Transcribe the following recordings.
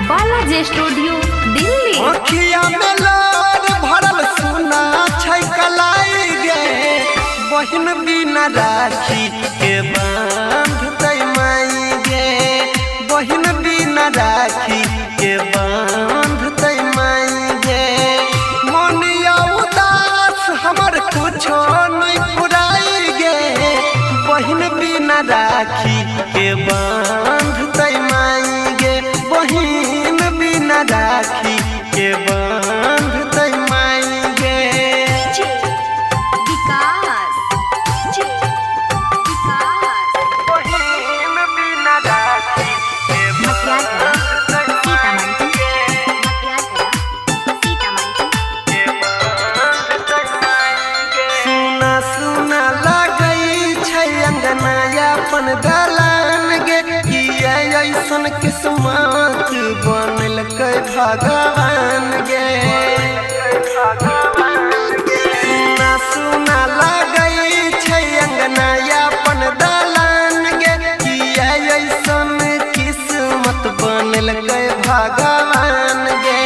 Balaji studio Delhi. अखिया में लार भरल सुना छै कलाई गे, बहिन बिना राखी के बांध दई माई गे, बहिन बिना राखी के बांध दई माई गे। मोनिया उदास हमर कुछो नहीं पुराई गे, बहिन बिना राखी के बांध दई माई गे, बहिन बिना राखी के बांध दई माई गे। बहिन बिना राखी के बांध दई माई गे। सुना सुना लगई छै अंगना अपन दलान गे, किया ऐसन किस्मत बनल कै भगवान गे। सुना सुना लगई छै अंगना अपन दलान गे, किया ऐसन किस्मत बनल कै भगवान गे।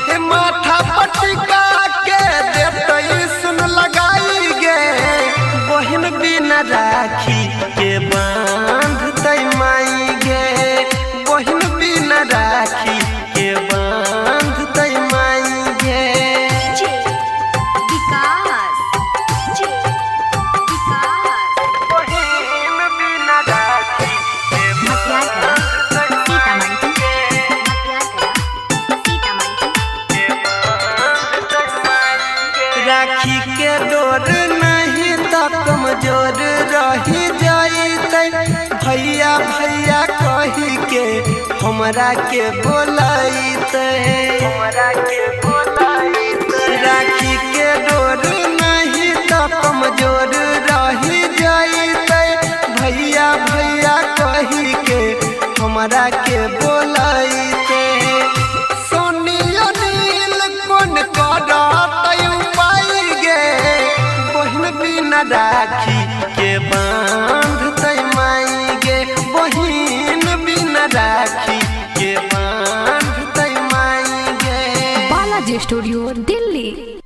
हे माथा पटिका के देतै सुन लगाई गे, बहिन बिना राखी के बांध दई माई गे, बहिन बिना राखी के बांध दई माई गे। बहिन बिना राखी के बांध दई माई गे। राखी के डोर नहीं तो कमजोर रही जाइते, भैया भैया कही के हमरा के बोलाइते, राखी के डोर नहीं तो कमजोर रही जाइते, भैया भैया कही के हमरा के बोलाइते। सोनी अनिल कोन करतै उपाय गे, बहिन बिना राखी के बांध दई माई गे, बहिन बिना राखी के बांध दई माई गे। बालाजी स्टूडियो दिल्ली।